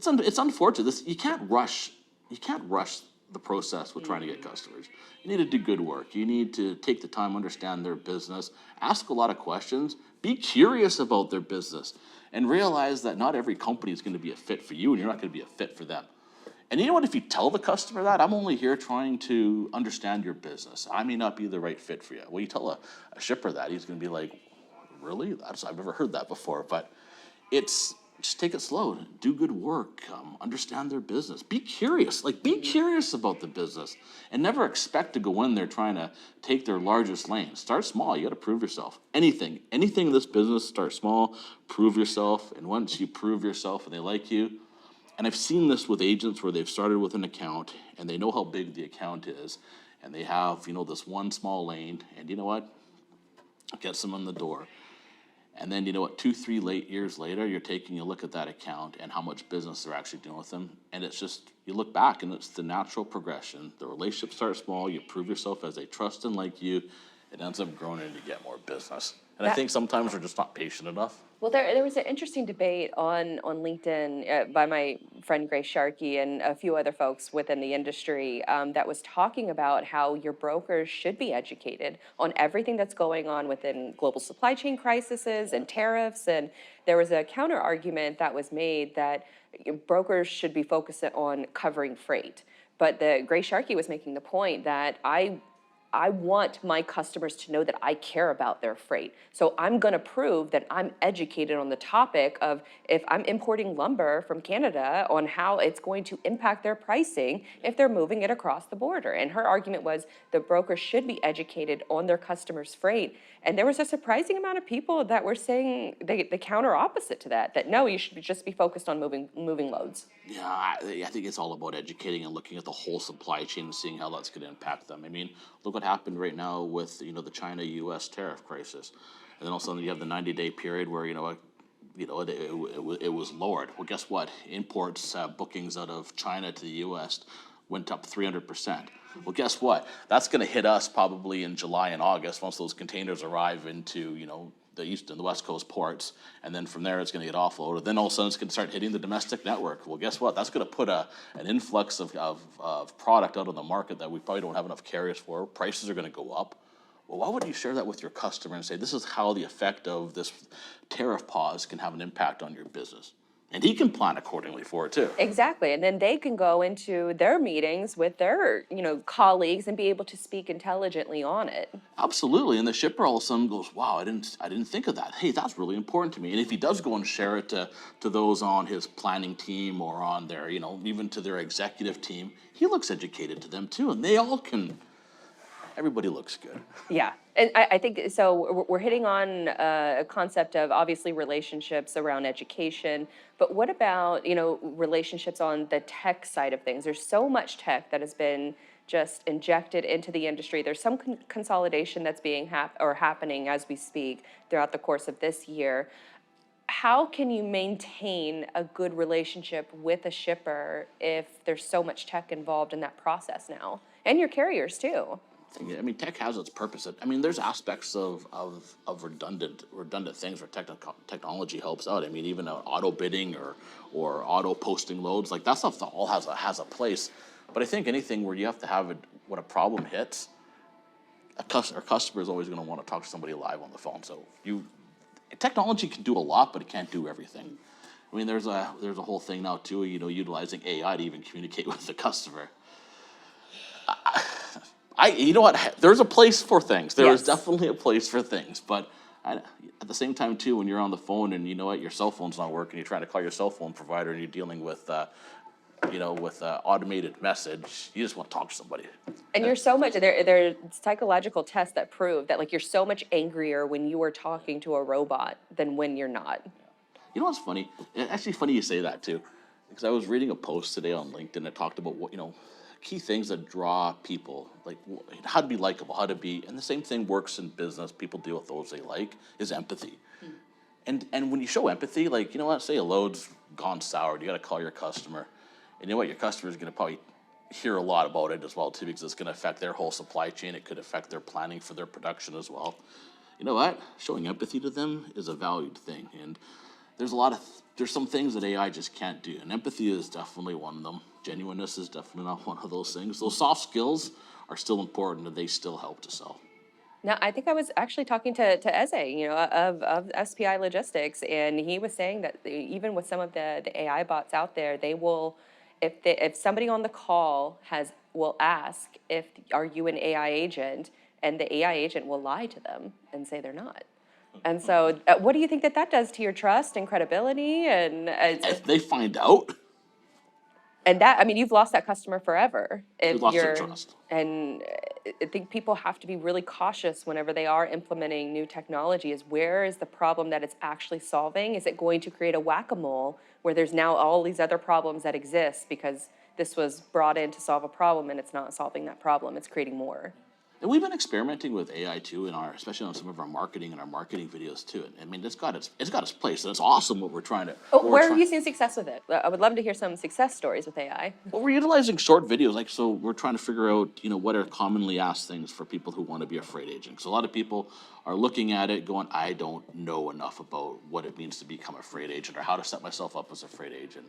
it's unfortunate. You can't rush the process with trying to get customers. You need to do good work. You need to take the time, understand their business, ask a lot of questions, be curious about their business, and realize that not every company is going to be a fit for you, and you're not going to be a fit for them. And you know what? If you tell the customer that, I'm only here trying to understand your business. I may not be the right fit for you. Well, you tell a shipper that, he's going to be like, really? I've never heard that before. But just take it slow, do good work, understand their business, be curious, be curious about the business, and never expect to go in there trying to take their largest lane. Start small. You got to prove yourself. Anything in this business, start small, prove yourself, and once you prove yourself and they like you, and I've seen this with agents where they've started with an account and they know how big the account is, and they have this one small lane, and you know what, gets them in the door. And then, 2-3 years later, you're taking a look at that account and how much business they're actually doing with them. And it's just, you look back and it's the natural progression. The relationship starts small, you prove yourself as they trust and like you, it ends up growing and you get more business. And I think sometimes we're just not patient enough. Well, there was an interesting debate on LinkedIn by my friend Grace Sharkey and a few other folks within the industry that was talking about how your brokers should be educated on everything that's going on within global supply chain crises and tariffs. And there was a counter argument that was made that brokers should be focused on covering freight. But the Grace Sharkey was making the point that I want my customers to know that I care about their freight. So I'm going to prove that I'm educated on the topic of if I'm importing lumber from Canada on how it's going to impact their pricing if they're moving it across the border. And her argument was the brokers should be educated on their customers' freight. And there was a surprising amount of people that were saying the counter opposite to that no, you should just be focused on moving loads. Yeah, I think it's all about educating and looking at the whole supply chain and seeing how that's going to impact them. I mean, look what happened right now with the China-U.S. tariff crisis, and then all of a sudden you have the 90-day period where it was lowered. Well, guess what? Imports bookings out of China to the U.S. went up 300%. Well, guess what? That's going to hit us probably in July and August once those containers arrive into the East and the West Coast ports, and then from there it's going to get offloaded. Then all of a sudden it's going to start hitting the domestic network. Well, guess what? That's going to put an influx of product out on the market that we probably don't have enough carriers for. Prices are going to go up. Well, why wouldn't you share that with your customer and say, this is how the effect of this tariff pause can have an impact on your business? And he can plan accordingly for it too. Exactly, and then they can go into their meetings with their, colleagues and be able to speak intelligently on it. Absolutely, and the shipper all of a sudden goes, "Wow, I didn't think of that. Hey, that's really important to me." And if he does go and share it to those on his planning team or on their, even to their executive team, he looks educated to them too, and they all can. Everybody looks good. Yeah, and I think so. We're hitting on a concept of obviously relationships around education, but what about relationships on the tech side of things? There's so much tech that has been just injected into the industry. There's some consolidation that's being happening as we speak throughout the course of this year. How can you maintain a good relationship with a shipper if there's so much tech involved in that process now, and your carriers too? I mean, tech has its purpose. I mean, there's aspects of redundant things where technology helps out. I mean, even auto bidding or auto posting loads, like that stuff all has a place. But I think anything where you have to have when a problem hits, our customer is always going to want to talk to somebody live on the phone. So technology can do a lot, but it can't do everything. I mean, there's a whole thing now too, utilizing AI to even communicate with the customer. You know what? There's a place for things. There is definitely a place for things. But at the same time, too, when you're on the phone and your cell phone's not working, you're trying to call your cell phone provider and you're dealing with, with automated message, you just want to talk to somebody. And you're so much, there are psychological tests that prove that, you're so much angrier when you are talking to a robot than when you're not. You know what's funny? It's actually funny you say that, too. Because I was reading a post today on LinkedIn that talked about what, key things that draw people, like how to be likable, how to be, and the same thing works in business. People deal with those they like, is empathy. And when you show empathy, say a load's gone sour, you got to call your customer, and your customer is going to probably hear a lot about it as well too, because it's going to affect their whole supply chain. It could affect their planning for their production as well. You know what? Showing empathy to them is a valued thing, and there's some things that AI just can't do, and empathy is definitely one of them. Genuineness is definitely not one of those things. Those soft skills are still important, and they still help to sell. Now, I think I was actually talking to Eze, of SPI Logistics, and he was saying that even with some of the AI bots out there, they will, if somebody on the call will ask if are you an AI agent, and the AI agent will lie to them and say they're not. And so, what do you think that does to your trust and credibility? And If they find out, that, I mean, you've lost that customer forever if we've lost their you're, trust. and I think people have to be really cautious whenever they are implementing new technology. Is where is the problem that it's actually solving? Is it going to create a whack-a-mole where there's now all these other problems that exist because this was brought in to solve a problem and it's not solving that problem, it's creating more? And we've been experimenting with AI too especially on some of our marketing and our marketing videos too. I mean, it's got its place, and it's awesome what we're trying to. Where have you seen success with it? I would love to hear some success stories with AI. Well, we're utilizing short videos, so we're trying to figure out, what are commonly asked things for people who want to be a freight agent. So a lot of people are looking at it going, I don't know enough about what it means to become a freight agent or how to set myself up as a freight agent.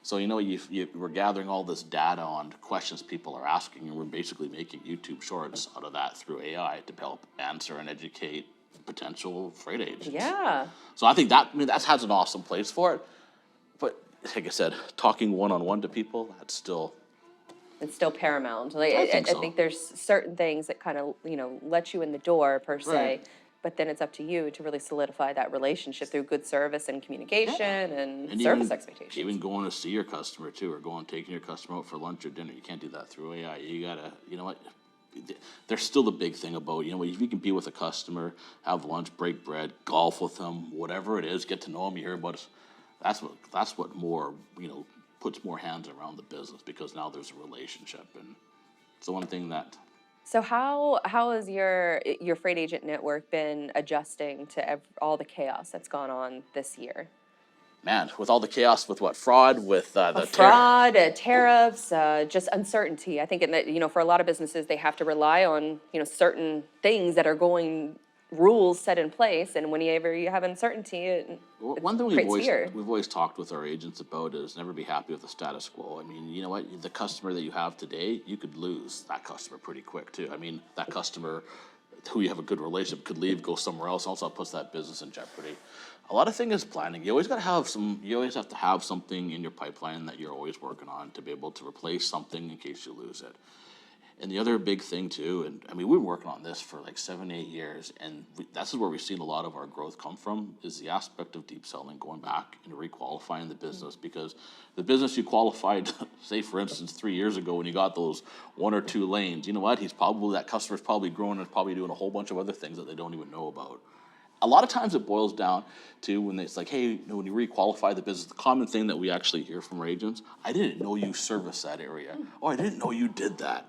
So, we're gathering all this data on questions people are asking, and we're basically making YouTube shorts out of that through AI to help answer and educate potential freight agents. Yeah. So I think that has an awesome place for it. But like I said, talking one-on-one to people, it's still paramount. I think so. I think there's certain things that kind of, let you in the door per se, Right. but then it's up to you to really solidify that relationship through good service and communication and And service even, expectations. even going to see your customer too, or taking your customer out for lunch or dinner. You can't do that through AI. You gotta, there's still the big thing about, if you can be with a customer, have lunch, break bread, golf with them, whatever it is, get to know them, you hear about it. That's what more, puts more hands around the business, because now there's a relationship, and it's the one thing that. So how has your freight agent network been adjusting to all the chaos that's gone on this year? Man, with all the chaos with fraud, with the Fraud, tariffs, just uncertainty. I think for a lot of businesses, they have to rely on certain things that are rules set in place, and whenever you have uncertainty, one thing creates fear. we've always talked with our agents about is never be happy with the status quo. I mean, the customer that you have today, you could lose that customer pretty quick too. I mean, that customer who you have a good relationship could leave, go somewhere else, also puts that business in jeopardy. A lot of thing is planning. You always have to have something in your pipeline that you're always working on to be able to replace something in case you lose it. And the other big thing too, and I mean, we've been working on this for like 7-8 years, and that's where we've seen a lot of our growth come from, is the aspect of deep selling, going back and requalifying the business. Because the business you qualified, say for instance, 3 years ago when you got those 1 or 2 lanes, you know what? That customer's probably growing and probably doing a whole bunch of other things that they don't even know about. A lot of times it boils down to when it's like, hey, when you requalify the business, the common thing that we actually hear from our agents, I didn't know you service that area. Oh, I didn't know you did that.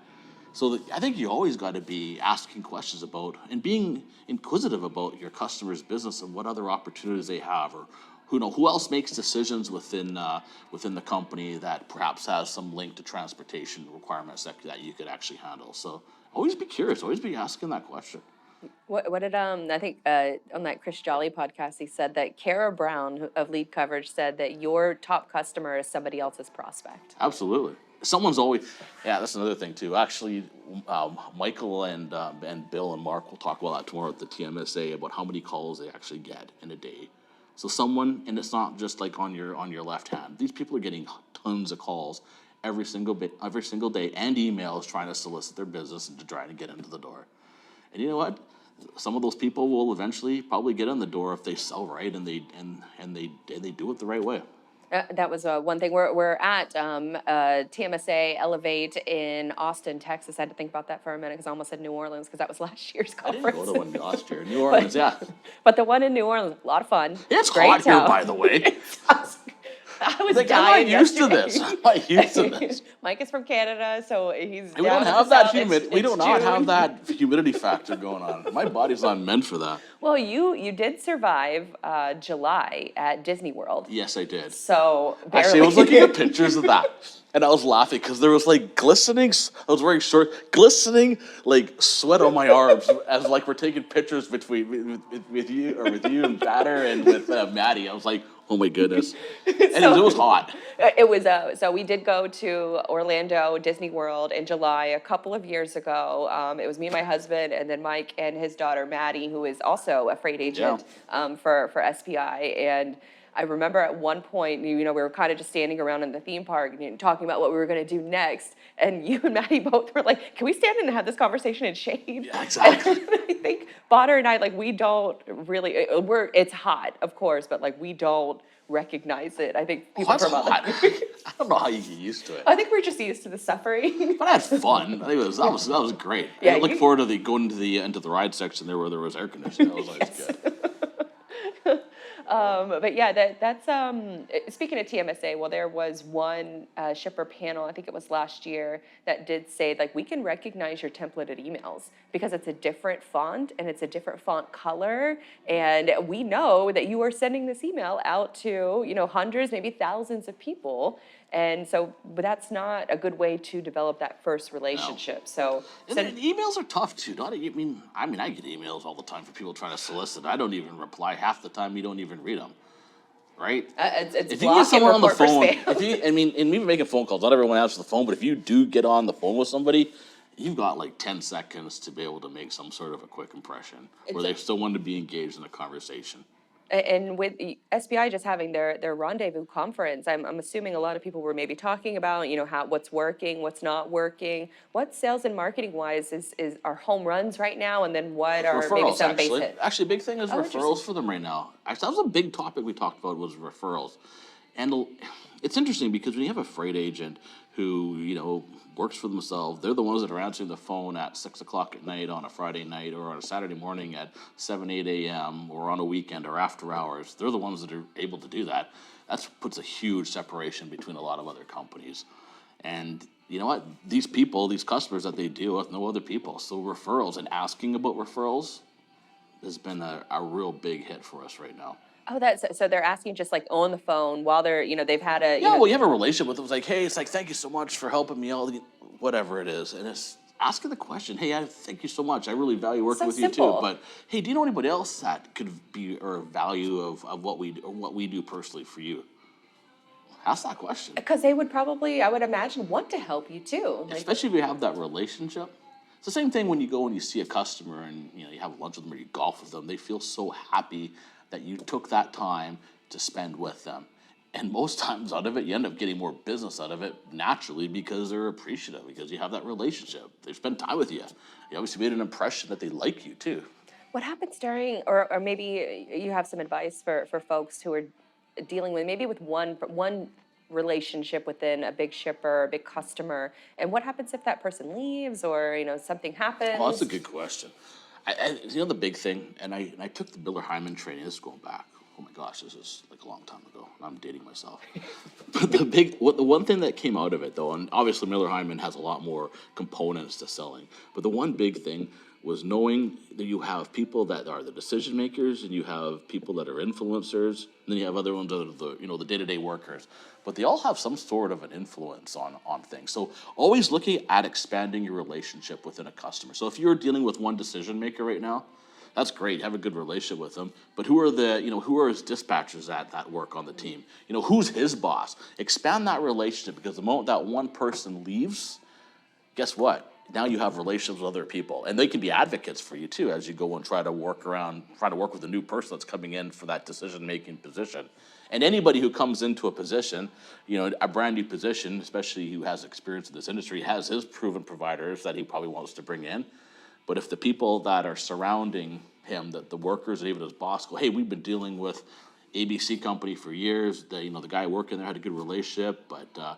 So I think you always got to be asking questions about and being inquisitive about your customer's business and what other opportunities they have, or who else makes decisions within the company that perhaps has some link to transportation requirements that you could actually handle. So always be curious, always be asking that question. What did I think on that Chris Jolly podcast, he said that Kara Brown of Lead Coverage said that your top customer is somebody else's prospect. Absolutely. Someone's always, yeah, that's another thing too. Actually, Michael and Bill and Mark will talk about that tomorrow at the TMSA, about how many calls they actually get in a day. So and it's not just like on your left hand. These people are getting tons of calls every single day, and emails trying to solicit their business and to try to get into the door. And you know what? Some of those people will eventually probably get in the door if they sell right and they do it the right way. That was one thing. We're at TMSA Elevate in Austin, Texas. I had to think about that for a minute because I almost said New Orleans because that was last year's I conference. didn't go to one last year. New Orleans, yeah. But the one in New Orleans, a lot of fun. It's Great hot here, town. by the way. I was Like, dying I'm not used to yesterday. this. I'm not used to this. Mike is from Canada, so he's. We don't have that humidity. we do not have that humidity factor going on. My body's not meant for that. Well, you did survive July at Disney World. Yes, I did. So barely. Actually, I was looking at pictures of that, and I was laughing because there was like glistening. I was wearing glistening like sweat on my arms as like we're taking pictures with you and Batter and with Maddie. I was like, Oh my goodness. Anyways, it was hot. It was, so we did go to Orlando, Disney World in July a couple of years ago. It was me and my husband, and then Mike and his daughter Maddie, who is also a freight agent for SPI. And I remember at one point, we were kind of just standing around in the theme park and talking about what we were going to do next. And you and Maddie both were like, "Can we stand and have this conversation in shade?" Yeah, exactly. And I think Bonner and I, like, we don't really. It's hot, of course, but like we don't recognize it. I think people That's from other. hot. I don't know how you get used to it. I think we're just used to the suffering. But I had fun. I think that was great. Yeah, I look forward to going into the ride section there where there was air conditioning. That was always good. But yeah, that's speaking of TMSA. Well, there was one shipper panel, I think it was last year, that did say, like, we can recognize your templated emails because it's a different font and it's a different font color, and we know that you are sending this email out to hundreds, maybe thousands of people. And so, but that's not a good way to develop that first relationship. So, And emails are tough too. I get emails all the time from people trying to solicit. I don't even reply half the time. You don't even read them, right? It's If you get block and someone on the report for phone, spam. and even making phone calls, not everyone answers the phone. But if you do get on the phone with somebody, you've got like 10 seconds to be able to make some sort of a quick impression where they still want to be engaged in a conversation. And with SPI just having their rendezvous conference, I'm assuming a lot of people were maybe talking about, what's working, what's not working. What sales and marketing wise is our home runs right now, and then what are maybe Referrals, some actually. base hits? Actually, a big thing is referrals interesting. for them right now. Actually, that was a big topic we talked about was referrals. And it's interesting because when you have a freight agent who, works for themselves, they're the ones that are answering the phone at 6 o'clock at night on a Friday night or on a Saturday morning at 7, 8 a.m. or on a weekend or after hours. They're the ones that are able to do that. That puts a huge separation between a lot of other companies. And you know what? These customers that they deal with know other people. So referrals and asking about referrals has been a real big hit for us right now. Oh, so they're asking just like on the phone while they're, they've had a, Yeah, well, you have a relationship with them. It's like, hey, it's like, thank you so much for helping me out, whatever it is. And it's asking the question, hey, I thank you so much. I really value working with you too. But hey, do you know anybody else that could be or value of what we do personally for you? Ask that question. Because they would probably, I would imagine, want to help you too. Especially if you have that relationship. It's the same thing when you go and you see a customer and you have lunch with them or you golf with them. They feel so happy that you took that time to spend with them. And most times out of it, you end up getting more business out of it naturally because they're appreciative, because you have that relationship. They spend time with you. You obviously made an impression that they like you too. What happens during, or maybe you have some advice for folks who are dealing with maybe with one relationship within a big shipper, a big customer, and what happens if that person leaves or something happens? Well, that's a good question. The big thing, and I took the Miller Hyman training. This is going back. Oh my gosh, this is like a long time ago. I'm dating myself. But the one thing that came out of it though, and obviously Miller Hyman has a lot more components to selling, but the one big thing was knowing that you have people that are the decision makers and you have people that are influencers, and then you have other ones that are the day-to-day workers. But they all have some sort of an influence on things. So always looking at expanding your relationship within a customer. So if you're dealing with one decision maker right now, that's great. Have a good relationship with them. But who are his dispatchers that work on the team? Who's his boss? Expand that relationship, because the moment that one person leaves, guess what? Now you have relationships with other people, and they can be advocates for you too as you go and try to work with a new person that's coming in for that decision-making position. And anybody who comes into a position, a brand new position, especially who has experience in this industry, has his proven providers that he probably wants to bring in. But if the people that are surrounding him, that the workers and even his boss go, hey, we've been dealing with ABC company for years. The guy working there had a good relationship, but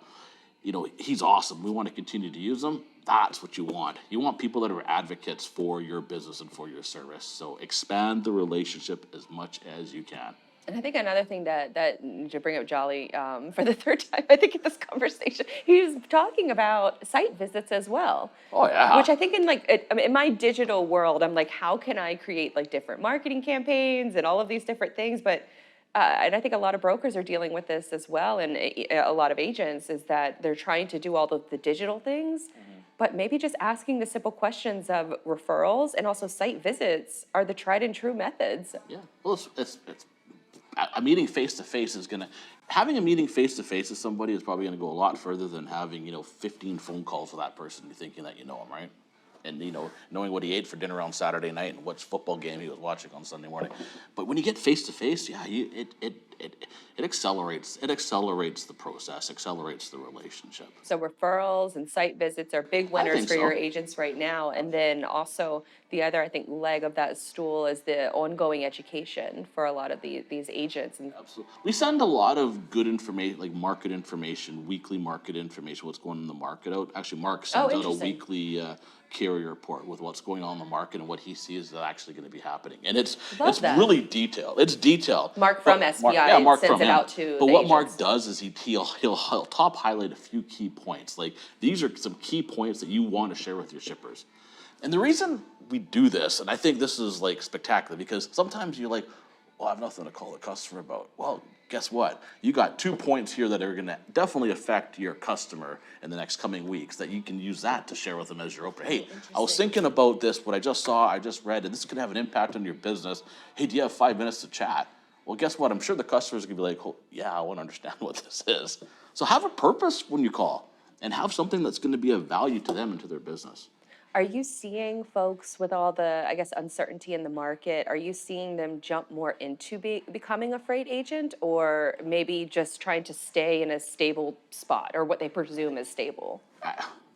he's awesome. We want to continue to use him. That's what you want. You want people that are advocates for your business and for your service. So expand the relationship as much as you can. And I think another thing that to bring up Jolly for the third time, I think in this conversation, he was talking about site visits as well. Oh yeah. Which I think in my digital world, I'm like, how can I create like different marketing campaigns and all of these different things? But and I think a lot of brokers are dealing with this as well, and a lot of agents, is that they're trying to do all of the digital things, but maybe just asking the simple questions of referrals and also site visits are the tried and true methods. Yeah. Well, it's a meeting face to face is gonna, having a meeting face to face with somebody is probably gonna go a lot further than having, 15 phone calls with that person thinking that you know them, right? And knowing what he ate for dinner on Saturday night and which football game he was watching on Sunday morning. But when you get face to face, yeah, it accelerates the process, accelerates the relationship. So referrals and site visits are big winners think for so. your agents right now. And then also the other, I think, leg of that stool is the ongoing education for a lot of these agents. And Absolutely. We send a lot of good information, like market information, weekly market information, what's going on in the market out. Actually, Mark sends out a interesting. weekly carrier report with what's going on in the market and what he sees is actually going to be happening. And it's that. really detailed. It's detailed. Mark from But SPI Mark sends from it him. out to But the what Mark agents. does is he'll top highlight a few key points. Like these are some key points that you want to share with your shippers. And the reason we do this, and I think this is like spectacular, because sometimes you're like, well, I have nothing to call the customer about. Well, guess what? You got 2 points here that are going to definitely affect your customer in the next coming weeks that you can use that to share with them as you're open. Hey, I was thinking about this, what I just saw, I just read, and this is going to have an impact on your business. Hey, do you have 5 minutes to chat? Well, guess what? I'm sure the customer's going to be like, oh, yeah, I want to understand what this is. So have a purpose when you call and have something that's going to be of value to them and to their business. Are you seeing folks with all the, I guess, uncertainty in the market, are you seeing them jump more into becoming a freight agent, or maybe just trying to stay in a stable spot, or what they presume is stable?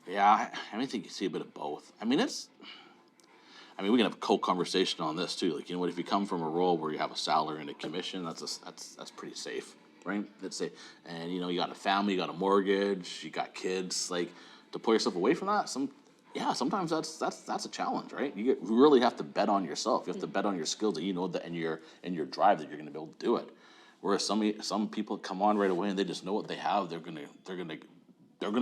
Yeah, I think you see a bit of both. We can have a co-conversation on this too. Like, what if you come from a role where you have a salary and a commission, that's pretty safe, right? That's safe. And you got a family, you got a mortgage, you got kids. Like, to pull yourself away from that, sometimes that's a challenge, right? You really have to bet on yourself. You have to bet on your skills, that that and your drive that you're going to be able to do it. Whereas some people come on right away and they just know what they have. They're gonna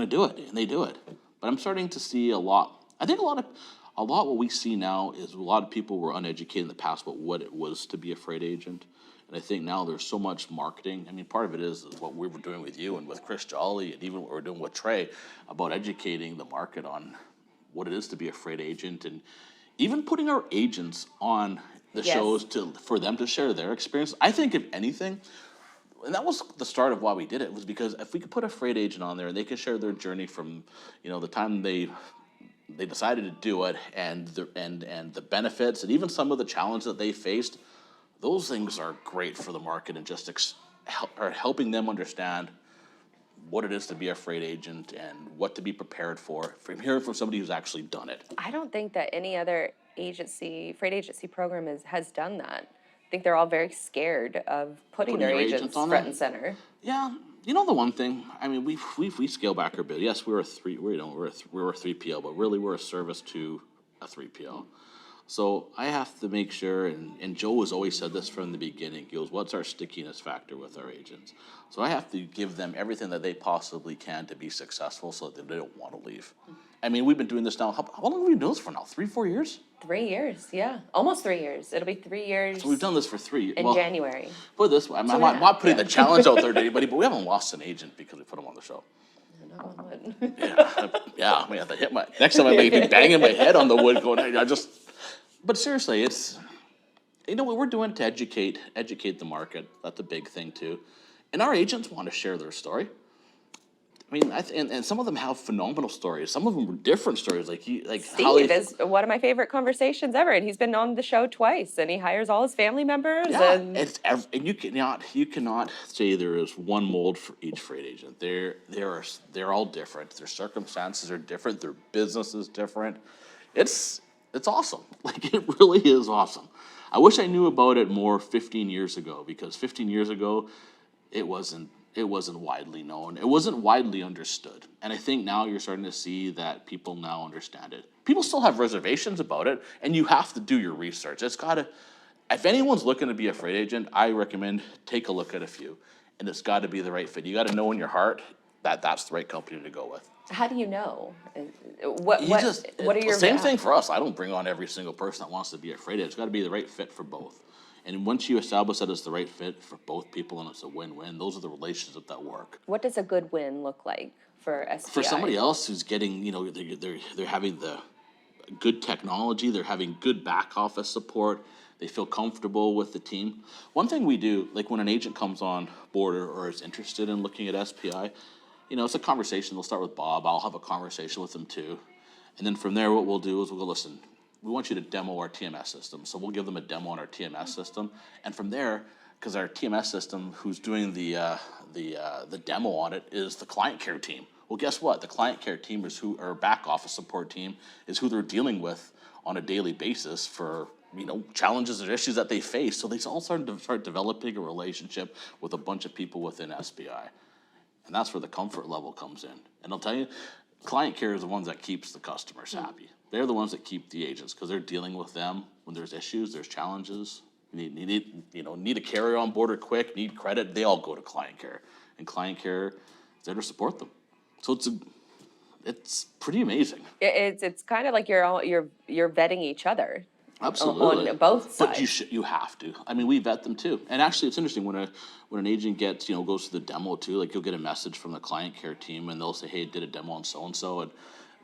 do it, and they do it. But I'm starting to see a lot. I think a lot what we see now is a lot of people were uneducated in the past about what it was to be a freight agent. And I think now there's so much marketing. Part of it is what we were doing with you and with Chris Jolly, and even what we're doing with Trey, about educating the market on what it is to be a freight agent, and even putting our agents on the shows for them to share their experience. I think if anything, and that was the start of why we did it, was because if we could put a freight agent on there and they could share their journey from, the time they decided to do it and the benefits and even some of the challenges that they faced, those things are great for the market and just are helping them understand what it is to be a freight agent and what to be prepared for, from hearing from somebody who's actually done it. I don't think that any other freight agency program has done that. I think they're all very scared of putting their agents front and center. Yeah, the one thing, we scale back our bit. Yes, we're a 3PL, but really we're a service to a 3PL. So I have to make sure, and Joe has always said this from the beginning, he goes, what's our stickiness factor with our agents? So I have to give them everything that they possibly can to be successful so that they don't want to leave. We've been doing this now, how long have we been doing this for now? 3-4 years? 3 years, yeah. Almost 3 years. It'll be 3 years. So we've done this for 3 years. In January. Put it this way, I'm not putting the challenge out there to anybody, but we haven't lost an agent because we put them on the show. Yeah, I have to hit next time I may be banging my head on the wood going, but seriously, it's, what we're doing to educate the market. That's a big thing too. And our agents want to share their story. And some of them have phenomenal stories. Some of them are different stories. Like Steve is one of my favorite conversations ever, and he's been on the show twice, and he hires all his family members. Yeah, and you cannot say there is one mold for each freight agent. They're all different. Their circumstances are different. Their business is different. It's awesome. Like, it really is awesome. I wish I knew about it more 15 years ago, because 15 years ago, it wasn't widely known. It wasn't widely understood. And I think now you're starting to see that people now understand it. People still have reservations about it, and you have to do your research. If anyone's looking to be a freight agent, I recommend take a look at a few. And it's got to be the right fit. You got to know in your heart that that's the right company to go with. How do you know? What are your... Same thing for us. I don't bring on every single person that wants to be a freight agent. It's got to be the right fit for both. And once you establish that it's the right fit for both people and it's a win-win, those are the relationships that work. What does a good win look like for SPI? For somebody else who's getting, they're having the good technology. They're having good back office support. They feel comfortable with the team. One thing we do, like when an agent comes on board or is interested in looking at SPI, it's a conversation. They'll start with Bob. I'll have a conversation with them too. And then from there, what we'll do is we'll go, listen, we want you to demo our TMS system. So we'll give them a demo on our TMS system. And from there, because our TMS system, who's doing the demo on it, is the client care team. Well, guess what? The client care team is our back office support team is who they're dealing with on a daily basis for challenges or issues that they face. So they all start developing a relationship with a bunch of people within SPI. And that's where the comfort level comes in. And I'll tell you, client care is the ones that keeps the customers happy. They're the ones that keep the agents because they're dealing with them when there's issues, there's challenges. Need a carrier on board or quick, need credit, they all go to client care. And client care is there to support them. So it's pretty amazing. It's kind of like you're vetting each other. Absolutely. On both sides. But you have to. I mean, we vet them too. And actually, it's interesting when an agent gets, goes to the demo too, like you'll get a message from the client care team and they'll say, hey, did a demo on so-and-so. And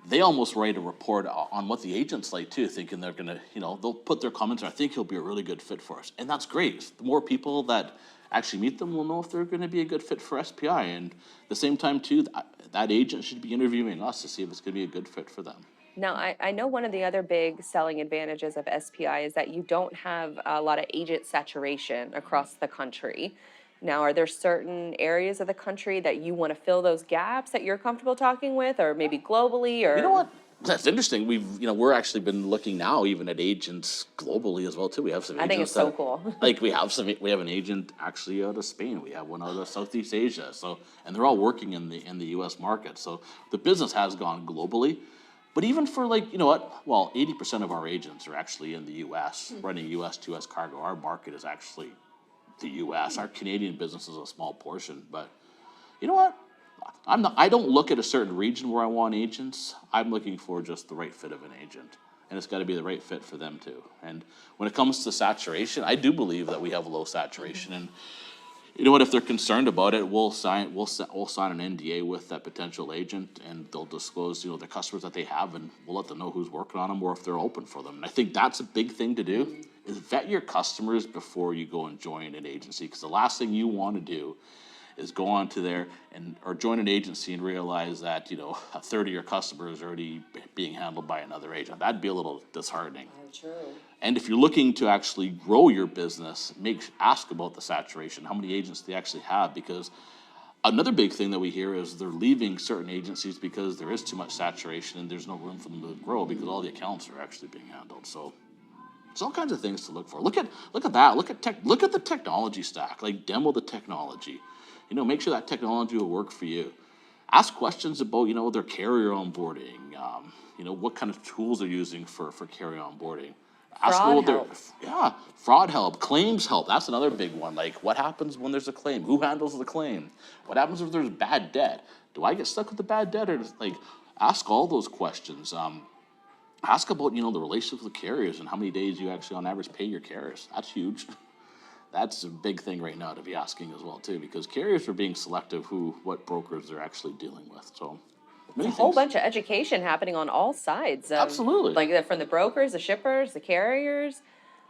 they almost write a report on what the agent's like too, thinking they're going to, they'll put their comments, I think he'll be a really good fit for us. And that's great. The more people that actually meet them will know if they're going to be a good fit for SPI. And at the same time too, that agent should be interviewing us to see if it's going to be a good fit for them. Now, I know one of the other big selling advantages of SPI is that you don't have a lot of agent saturation across the country. Now, are there certain areas of the country that you want to fill those gaps that you're comfortable talking with, or maybe globally? Or you know what? That's interesting. We're actually been looking now even at agents globally as well too. We have some agents. I think it's so cool. Like we have an agent actually out of Spain. We have one out of Southeast Asia. So, and they're all working in the US market. So the business has gone globally. But even for 80% of our agents are actually in the U.S., running U.S. to U.S. cargo. Our market is actually the U.S. Our Canadian business is a small portion. But you know what? I don't look at a certain region where I want agents. I'm looking for just the right fit of an agent. And it's got to be the right fit for them too. And when it comes to saturation, I do believe that we have low saturation. And you know what? If they're concerned about it, we'll sign an NDA with that potential agent, and they'll disclose, the customers that they have, and we'll let them know who's working on them or if they're open for them. And I think that's a big thing to do is vet your customers before you go and join an agency, because the last thing you want to do is go on to there or join an agency and realize that a third of your customers are already being handled by another agent. That'd be a little disheartening. True. And if you're looking to actually grow your business, ask about the saturation, how many agents they actually have, because another big thing that we hear is they're leaving certain agencies because there is too much saturation and there's no room for them to grow because all the accounts are actually being handled. So there's all kinds of things to look for. Look at that. Look at the technology stack. Like demo the technology. Make sure that technology will work for you. Ask questions about their carrier onboarding. What kind of tools they're using for carrier onboarding. Fraud help, claims help. That's another big one. Like, what happens when there's a claim? Who handles the claim? What happens if there's bad debt? Do I get stuck with the bad debt, or ask all those questions. Ask about the relationship with the carriers and how many days you actually on average pay your carriers. That's huge. That's a big thing right now to be asking as well too, because carriers are being selective what brokers they're actually dealing with. So. There's a whole bunch of education happening on all sides. Absolutely. Like from the brokers, the shippers, the carriers.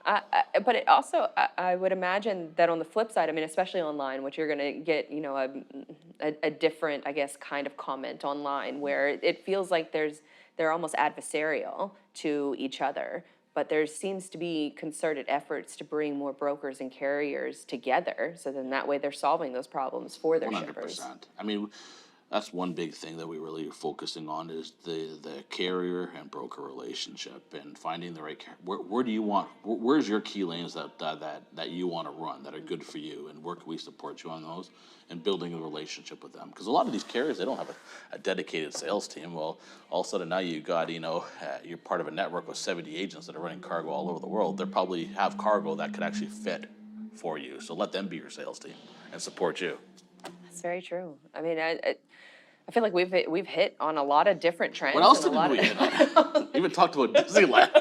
But it also, I would imagine that on the flip side, especially online, which you're going to get, a different, I guess, kind of comment online where it feels like they're almost adversarial to each other. But there seems to be concerted efforts to bring more brokers and carriers together. So then that way they're solving those problems for their 100%. Shippers. That's one big thing that we really are focusing on is the carrier and broker relationship and finding the right where's your key lanes that you want to run that are good for you, and where can we support you on those, and building a relationship with them, because a lot of these carriers, they don't have a dedicated sales team. Well, all of a sudden now you got you're part of a network with 70 agents that are running cargo all over the world. They probably have cargo that could actually fit for you, so let them be your sales team and support you. That's very true. I feel like we've hit on a lot of different trends. What else did we hit on? We even talked about Disneyland.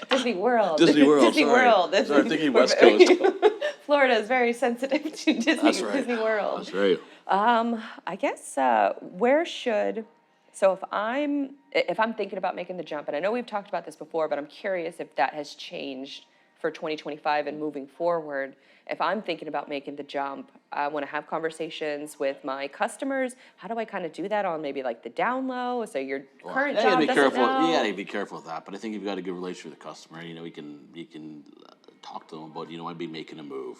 Disney World. Disney World. Disney World. Sorry, thinking West Coast. Florida is very sensitive to Disney. That's right. Disney World. That's right. I guess where should So if I'm thinking about making the jump, and I know we've talked about this before, but I'm curious if that has changed for 2025 and moving forward. If I'm thinking about making the jump, I want to have conversations with my customers. How do I kind of do that on maybe like the down low? So your current You gotta job be doesn't careful. know. You gotta be careful with that. But I think you've got a good relationship with the customer. You can talk to them about, I'd be making a move.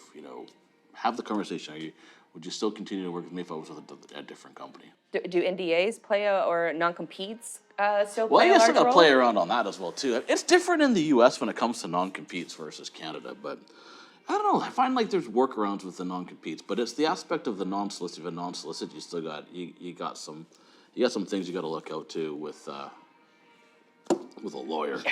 Have the conversation. Would you still continue to work with me if I was with a different company? Do NDAs play or non-competes still Well, play I a guess I large gotta role? play around on that as well too. It's different in the U.S. when it comes to non-competes versus Canada, but I don't know. I find like there's workarounds with the non-competes, but it's the aspect of the non-solicit. If a non-solicit, you still got you got some things you got to look out to with a lawyer.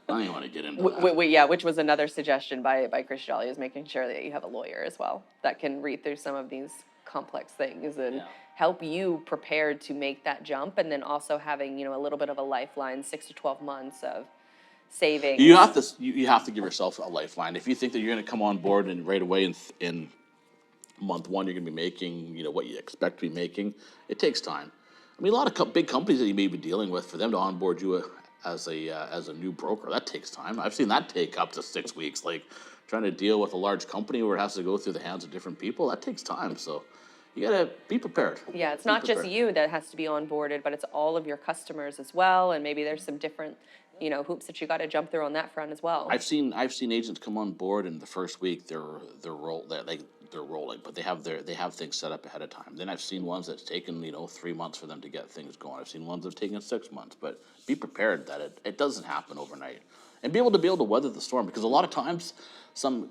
I don't even want to get into that. Yeah, which was another suggestion by Chris Jolly, is making sure that you have a lawyer as well that can read through some of these complex things and help you prepared to make that jump, and then also having a little bit of a lifeline, 6 to 12 months of savings. You have to give yourself a lifeline. If you think that you're going to come on board and right away in month one you're going to be making what you expect to be making, it takes time. I mean, a lot of big companies that you may be dealing with, for them to onboard you as a new broker, that takes time. I've seen that take up to 6 weeks. Like trying to deal with a large company where it has to go through the hands of different people, that takes time. So you gotta be prepared. Yeah, it's not just you that has to be onboarded, but it's all of your customers as well, and maybe there's some different hoops that you got to jump through on that front as well. I've seen agents come on board, and the first week they're rolling, but they have things set up ahead of time. Then I've seen ones that's taken 3 months for them to get things going. I've seen ones that's taken 6 months, but be prepared that it doesn't happen overnight, and be able to weather the storm, because a lot of times some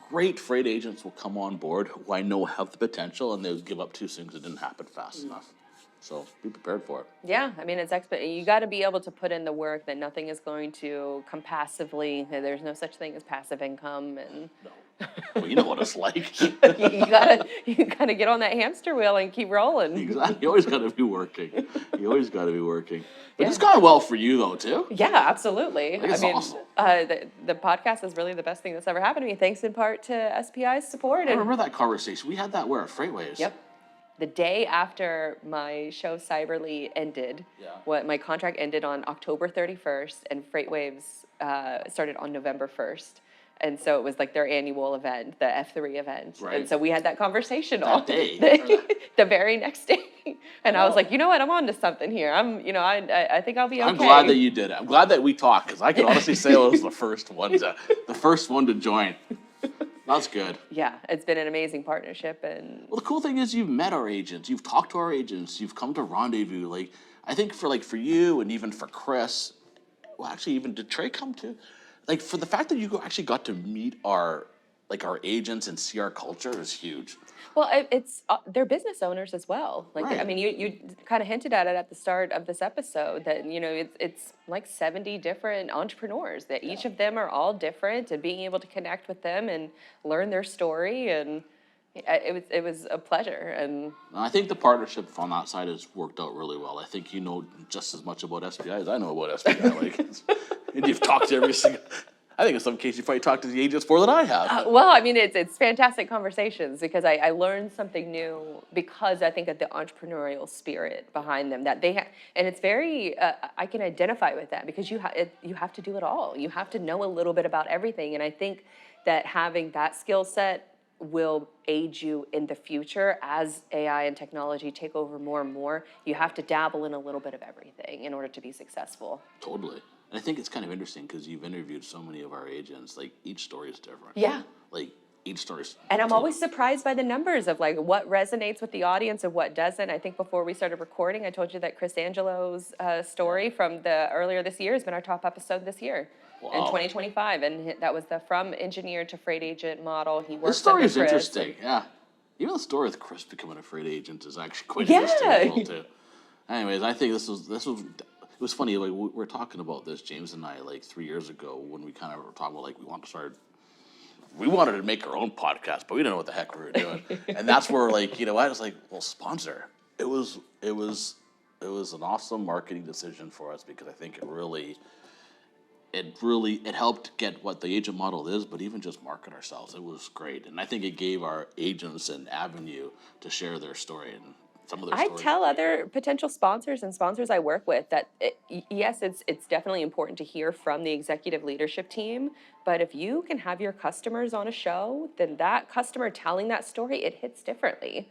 great freight agents will come on board who I know have the potential, and they'll give up too soon because it didn't happen fast enough. So be prepared for it. Yeah, I mean, you got to be able to put in the work, that nothing is going to come passively. There's no such thing as passive income, and No. Well, you know what it's like. you gotta get on that hamster wheel and keep rolling. Exactly. You always got to be working. But it's gone well for you though too. Yeah, absolutely. It's awesome. The podcast is really the best thing that's ever happened to me, thanks in part to SPI's support. I remember that conversation. We had that where at Freightways. Yep. The day after my show Cyberly ended, my contract ended on October 31st, and Freightwaves started on November 1st. And so it was like their annual event, the F3 event. Right. And so we had that conversation That day. the very next day. And I was like, you know what, I'm on to something here. I think I'll be okay. I'm glad that you did it. I'm glad that we talked, because I can honestly say I was the first one to join. That's good. Yeah, it's been an amazing partnership. And well, the cool thing is you've met our agents, you've talked to our agents, you've come to Rendezvous. Like I think for you and even for Chris, well, actually even did Trey come to? Like for the fact that you actually got to meet our agents and see our culture is huge. Well, it's they're business owners as well. Like, right. I mean, you kind of hinted at it at the start of this episode that it's like 70 different entrepreneurs, that each of them are all different, and being able to connect with them and learn their story, and it was a pleasure. And I think the partnership on that side has worked out really well. I think you know just as much about SPI as I know about SPI. And you've talked to every single. I think in some cases you probably talked to the agents more than I have. Well, I mean, it's fantastic conversations, because I learned something new, because I think of the entrepreneurial spirit behind them that they have, and it's very I can identify with that, because you have to do it all. You have to know a little bit about everything, and I think that having that skill set will aid you in the future as AI and technology take over more and more. You have to dabble in a little bit of everything in order to be successful. Totally. And I think it's kind of interesting because you've interviewed so many of our agents. Like each story is different. Yeah. Like each story's. And I'm always surprised by the numbers of like what resonates with the audience and what doesn't. I think before we started recording, I told you that Chris Angelo's story from the earlier this year has been our top episode this year. Wow. In 2025, and that was the from engineer to freight agent model. He works. This story is under Chris. interesting. Yeah. Even the story with Chris becoming a freight agent is actually quite interesting as well too. Anyways, I think this was. It was funny, like we were talking about this, James and I, like 3 years ago, when we kind of were talking about like we wanted to make our own podcast, but we didn't know what the heck we were doing. And that's where I was like, well, sponsor. It was an awesome marketing decision for us, because I think it helped get what the agent model is, but even just market ourselves. It was great. And I think it gave our agents an avenue to share their story. And some of their I stories. tell other potential sponsors and sponsors I work with that yes, it's definitely important to hear from the executive leadership team, but if you can have your customers on a show, then that customer telling that story, it hits differently.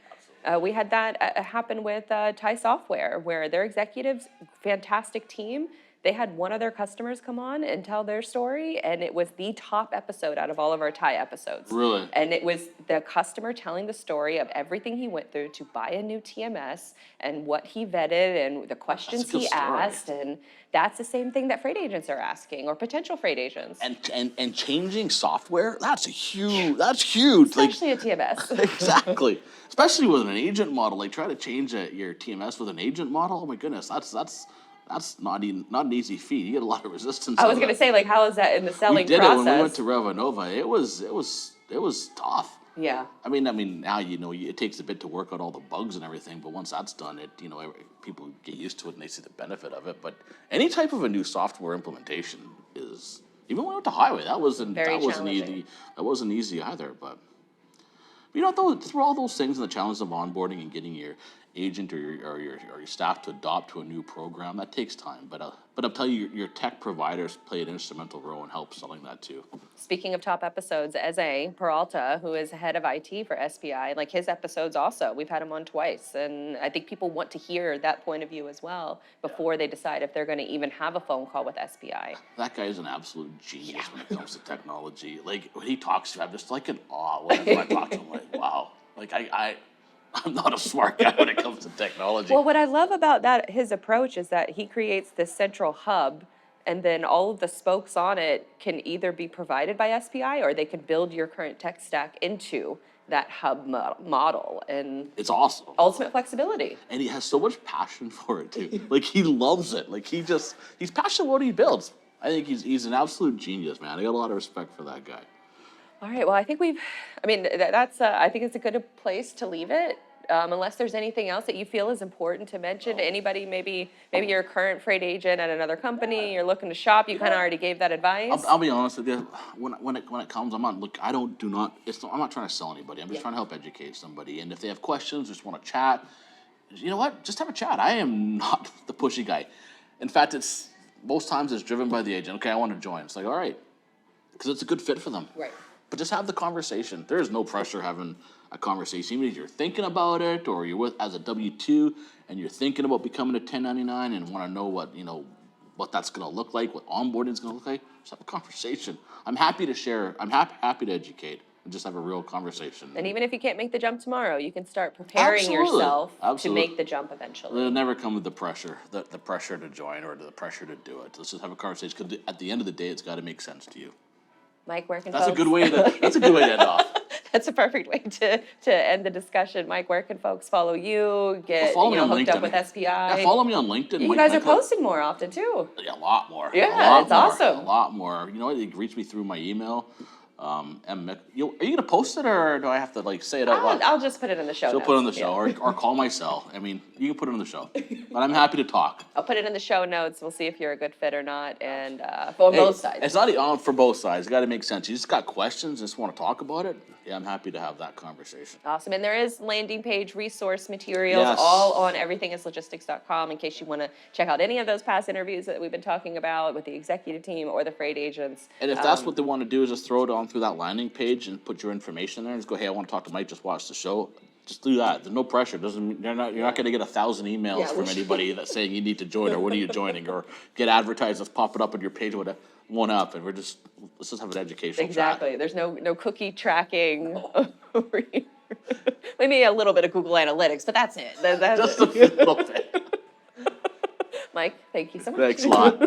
We had that happen with Thai Software, where their executives, fantastic team, they had one of their customers come on and tell their story, and it was the top episode out of all of our Thai episodes. Really? And it was the customer telling the story of everything he went through to buy a new TMS and what he vetted and the questions good he story. asked. And that's the same thing that freight agents are asking, or potential freight agents. And changing software, that's huge. Especially a TMS. Exactly. Especially with an agent model, like try to change your TMS with an agent model. Oh my goodness, that's not an easy feat. You get a lot of resistance. I was going to say, like, how is that in the selling We did process? it when we went to Revanova. It was tough. Yeah. I mean, now it takes a bit to work out all the bugs and everything, but once that's done, people get used to it and they see the benefit of it. But any type of a new software implementation is, even when we went to Highway, that wasn't easy either. But through all those things and the challenges of onboarding and getting your agent or your staff to adopt to a new program, that takes time. But I'll tell you, your tech providers play an instrumental role in help selling that too. Speaking of top episodes, Eze Peralta, who is head of IT for SPI, like his episodes also, we've had him on twice. And I think people want to hear that point of view as well before they decide if they're going to even have a phone call with SPI. That guy is an absolute genius when it comes to technology. Like, when he talks to me, I'm just like in awe when I talk to him. Like, wow. Like, I'm not a smart guy when it comes to technology. Well, what I love about that, his approach, is that he creates this central hub, and then all of the spokes on it can either be provided by SPI or they can build your current tech stack into that hub model. And it's awesome. Ultimate flexibility. And he has so much passion for it too. Like, he loves it. Like, he's passionate about what he builds. I think he's an absolute genius, man. I got a lot of respect for that guy. All right, well, I think that's I think it's a good place to leave it. Unless there's anything else that you feel is important to mention to anybody, maybe you're a current freight agent at another company, you're looking to shop, you kind of already gave that advice. I'll be honest with you. When it comes, I'm not trying to sell anybody. I'm just trying to help educate somebody. And if they have questions, just want to chat, you know what? Just have a chat. I am not the pushy guy. In fact, most times it's driven by the agent. Okay, I want to join. It's like, all right, because it's a good fit for them. Right. But just have the conversation. There is no pressure having a conversation. Even if you're thinking about it, or you're as a W-2 and you're thinking about becoming a 1099 and want to know what that's going to look like, what onboarding is going to look like, just have a conversation. I'm happy to share. I'm happy to educate and just have a real conversation. And even if you can't make the jump tomorrow, you can start preparing Absolutely. yourself Absolutely. to make the jump eventually. It'll never come with the pressure, the pressure to join or the pressure to do it. Let's just have a conversation, because at the end of the day, it's got to make sense to you. Mike, where can That's folks... a good way to end off. That's a perfect way to end the discussion. Mike, where can folks follow you, get follow me on hooked LinkedIn. up with SPI? Yeah, follow me on LinkedIn. You guys are posting more often too. Yeah, a lot more. Yeah, it's awesome. A lot more. You know what? You can reach me through my email. Are you gonna post it, or do I have to say it out loud? I'll just put it in the show notes. Put it on the show, or call my cell. I mean, you can put it on the show. But I'm happy to talk. I'll put it in the show notes. We'll see if you're a good fit or not, and for both sides. It's not on for both sides. It's got to make sense. You just got questions, just want to talk about it. Yeah, I'm happy to have that conversation. Awesome. And there is landing page resource materials Yes. all on everythingislogistics.com in case you want to check out any of those past interviews that we've been talking about with the executive team or the freight agents. And if that's what they want to do, is just throw it on through that landing page and put your information there and just go, hey, I want to talk to Mike, just watch the show. Just do that. There's no pressure. You're not going to get 1,000 emails from anybody that's saying you need to join, or when are you joining, or get advertised that's popping up on your page, whatever. One up, and let's just have an educational Exactly. chat. There's no cookie tracking over here. Maybe a little bit of Google Analytics, but that's it. That's Just a little bit. Mike, thank you so much. Thanks a lot.